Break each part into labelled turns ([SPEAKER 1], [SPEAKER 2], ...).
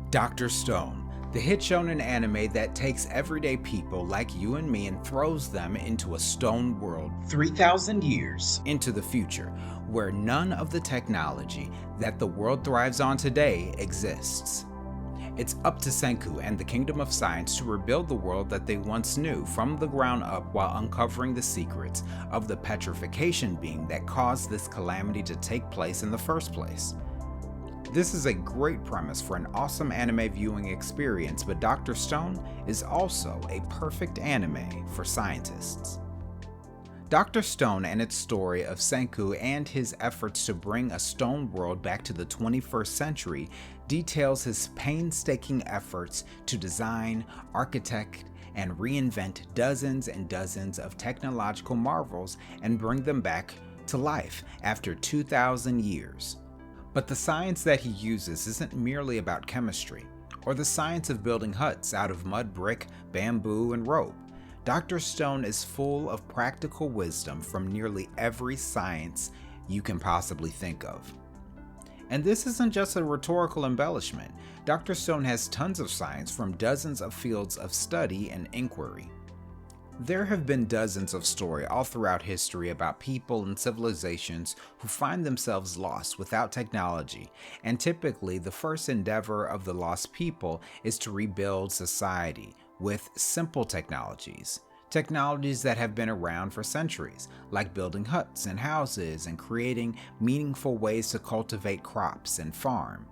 [SPEAKER 1] Dr. Stone, the hit shonen anime that takes everyday people like you and me and throws them into a stone world 3,000 years into the future, where none of the technology that the world thrives on today exists. It's up to Senku and the Kingdom of Science to rebuild the world that they once knew from the ground up while uncovering the secrets of the petrification being that caused this calamity to take place in the first place. This is a great premise for an awesome anime viewing experience, but Dr. Stone is also a perfect anime for scientists. Dr. Stone and its story of Senku and his efforts to bring a stone world back to the 21st century details his painstaking efforts to design, architect, and reinvent dozens and dozens of technological marvels and bring them back to life after 2,000 years. But the science that he uses isn't merely about chemistry, or the science of building huts out of mud brick, bamboo, and rope. Dr. Stone is full of practical wisdom from nearly every science you can possibly think of. And this isn't just a rhetorical embellishment. Dr. Stone has tons of science from dozens of fields of study and inquiry. There have been dozens of stories all throughout history about people and civilizations who find themselves lost without technology, and typically the first endeavor of the lost people is to rebuild society with simple technologies that have been around for centuries, like building huts and houses and creating meaningful ways to cultivate crops and farm,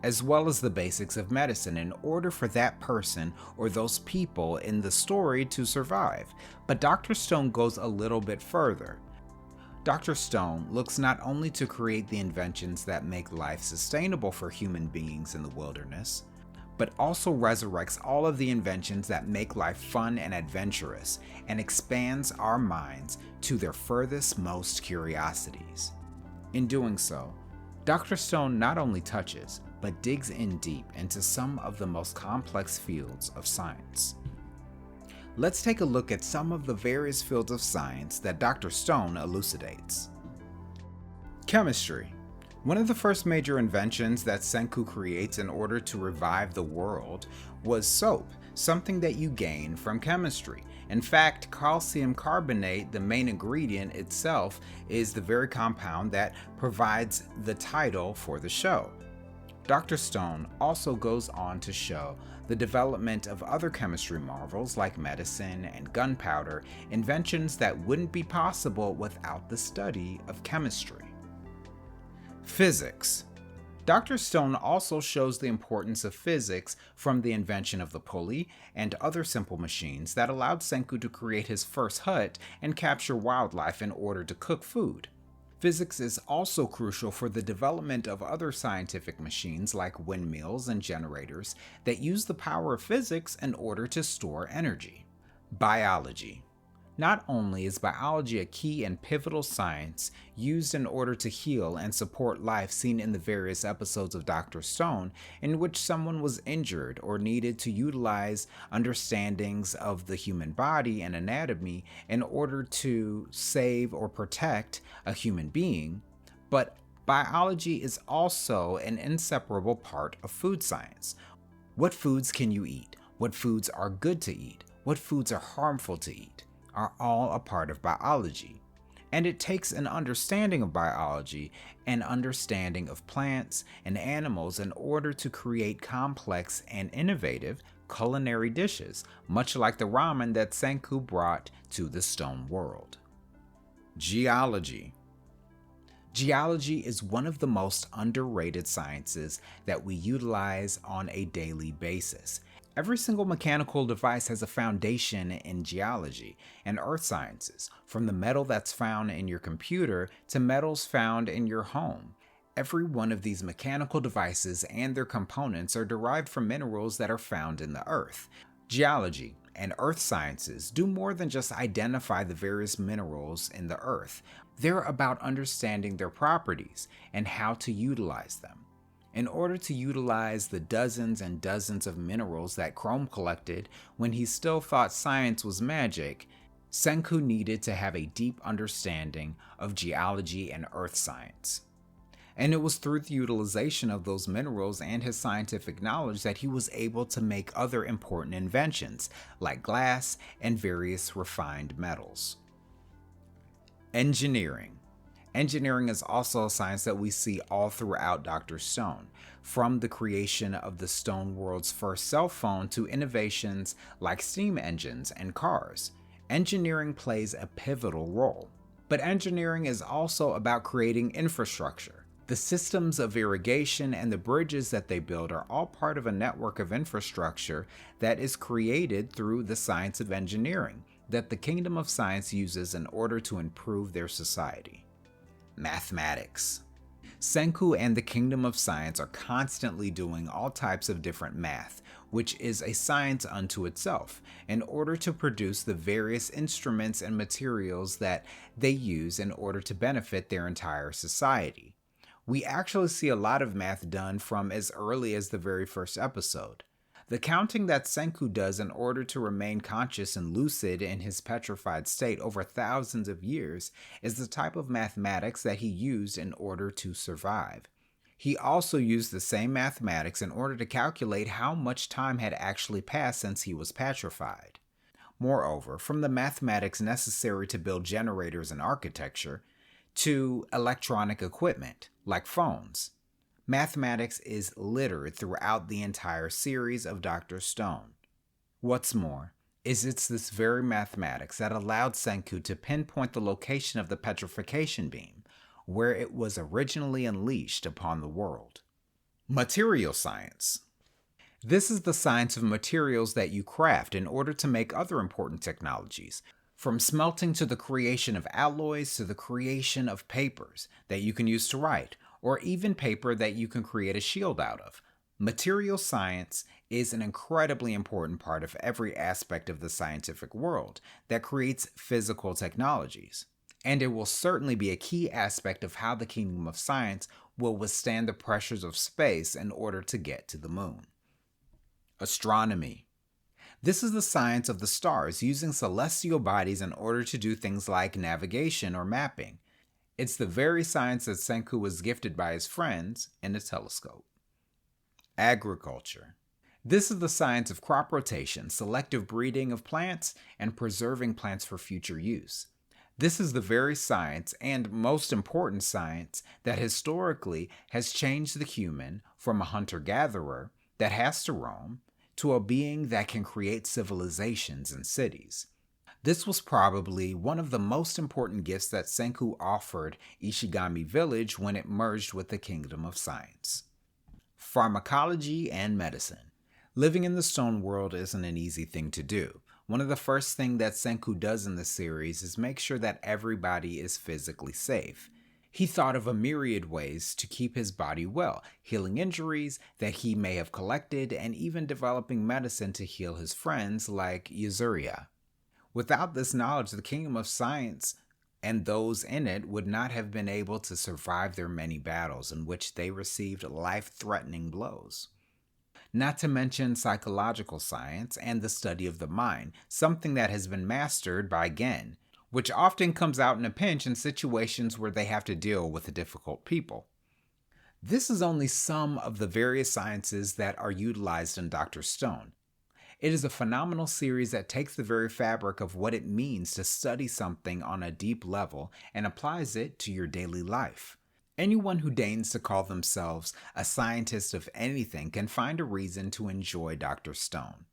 [SPEAKER 1] as well as the basics of medicine in order for that person or those people in the story to survive. But Dr. Stone goes a little bit further. Dr. Stone looks not only to create the inventions that make life sustainable for human beings in the wilderness, but also resurrects all of the inventions that make life fun and adventurous and expands our minds to their furthest most curiosities. In doing so, Dr. Stone not only touches, but digs in deep into some of the most complex fields of science. Let's take a look at some of the various fields of science that Dr. Stone elucidates. Chemistry. One of the first major inventions that Senku creates in order to revive the world was soap, something that you gain from chemistry. In fact, calcium carbonate, the main ingredient itself, is the very compound that provides the title for the show. Dr. Stone also goes on to show the development of other chemistry marvels like medicine and gunpowder, inventions that wouldn't be possible without the study of chemistry. Physics. Dr. Stone also shows the importance of physics from the invention of the pulley and other simple machines that allowed Senku to create his first hut and capture wildlife in order to cook food. Physics is also crucial for the development of other scientific machines like windmills and generators that use the power of physics in order to store energy. Biology. Not only is biology a key and pivotal science used in order to heal and support life seen in the various episodes of Dr. Stone in which someone was injured or needed to utilize understandings of the human body and anatomy in order to save or protect a human being, but biology is also an inseparable part of food science. What foods can you eat? What foods are good to eat? What foods are harmful to eat? Are all a part of biology. And it takes an understanding of biology and understanding of plants and animals in order to create complex and innovative culinary dishes, much like the ramen that Senku brought to the stone world. Geology. Geology is one of the most underrated sciences that we utilize on a daily basis. Every single mechanical device has a foundation in geology and earth sciences, from the metal that's found in your computer to metals found in your home. Every one of these mechanical devices and their components are derived from minerals that are found in the earth. Geology and earth sciences do more than just identify the various minerals in the earth. They're about understanding their properties and how to utilize them. In order to utilize the dozens and dozens of minerals that Chrome collected when he still thought science was magic, Senku needed to have a deep understanding of geology and earth science. And it was through the utilization of those minerals and his scientific knowledge that he was able to make other important inventions, like glass and various refined metals. Engineering. Engineering is also a science that we see all throughout Dr. Stone, from the creation of the Stone world's first cell phone to innovations like steam engines and cars. Engineering plays a pivotal role. But engineering is also about creating infrastructure. The systems of irrigation and the bridges that they build are all part of a network of infrastructure that is created through the science of engineering that the Kingdom of Science uses in order to improve their society. Mathematics. Senku and the Kingdom of Science are constantly doing all types of different math, which is a science unto itself, in order to produce the various instruments and materials that they use in order to benefit their entire society. We actually see a lot of math done from as early as the very first episode. The counting that Senku does in order to remain conscious and lucid in his petrified state over thousands of years is the type of mathematics that he used in order to survive. He also used the same mathematics in order to calculate how much time had actually passed since he was petrified. Moreover, from the mathematics necessary to build generators and architecture, to electronic equipment, like phones, mathematics is littered throughout the entire series of Dr. Stone. What's more, it's this very mathematics that allowed Senku to pinpoint the location of the petrification beam, where it was originally unleashed upon the world. Material science. This is the science of materials that you craft in order to make other important technologies, from smelting to the creation of alloys to the creation of papers that you can use to write, or even paper that you can create a shield out of. Material science is an incredibly important part of every aspect of the scientific world that creates physical technologies. And it will certainly be a key aspect of how the Kingdom of Science will withstand the pressures of space in order to get to the moon. Astronomy. This is the science of the stars using celestial bodies in order to do things like navigation or mapping. It's the very science that Senku was gifted by his friends in a telescope. Agriculture. This is the science of crop rotation, selective breeding of plants, and preserving plants for future use. This is the very science, and most important science, that historically has changed the human from a hunter-gatherer that has to roam to a being that can create civilizations and cities. This was probably one of the most important gifts that Senku offered Ishigami Village when it merged with the Kingdom of Science. Pharmacology and medicine. Living in the stone world isn't an easy thing to do. One of the first things that Senku does in the series is make sure that everybody is physically safe. He thought of a myriad ways to keep his body well, healing injuries that he may have collected, and even developing medicine to heal his friends like Yuzuriya. Without this knowledge, the Kingdom of Science and those in it would not have been able to survive their many battles in which they received life-threatening blows. Not to mention psychological science and the study of the mind, something that has been mastered by Gen, which often comes out in a pinch in situations where they have to deal with difficult people. This is only some of the various sciences that are utilized in Dr. Stone. It is a phenomenal series that takes the very fabric of what it means to study something on a deep level and applies it to your daily life. Anyone who deigns to call themselves a scientist of anything can find a reason to enjoy Dr. Stone.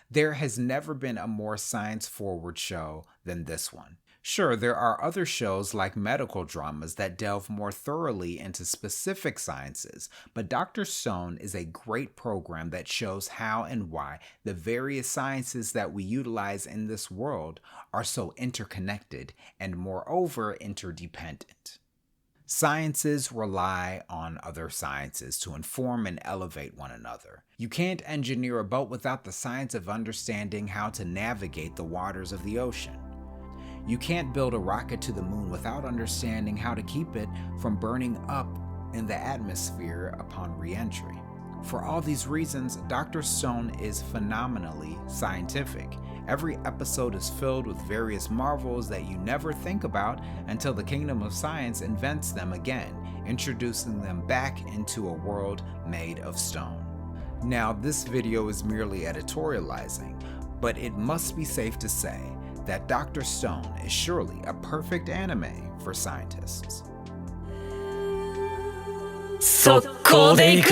[SPEAKER 1] There has never been a more science-forward show than this one. Sure, there are other shows like medical dramas that delve more thoroughly into specific sciences, but Dr. Stone is a great program that shows how and why the various sciences that we utilize in this world are so interconnected and moreover interdependent. Sciences rely on other sciences to inform and elevate one another. You can't engineer a boat without the science of understanding how to navigate the waters of the ocean. You can't build a rocket to the moon without understanding how to keep it from burning up in the atmosphere upon re-entry. For all these reasons, Dr. Stone is phenomenally scientific. Every episode is filled with various marvels that you never think about until the Kingdom of Science invents them again, introducing them back into a world made of stone. Now, this video is merely editorializing, but it must be safe to say that Dr. Stone is surely a perfect anime for scientists.
[SPEAKER 2] 速攻で行く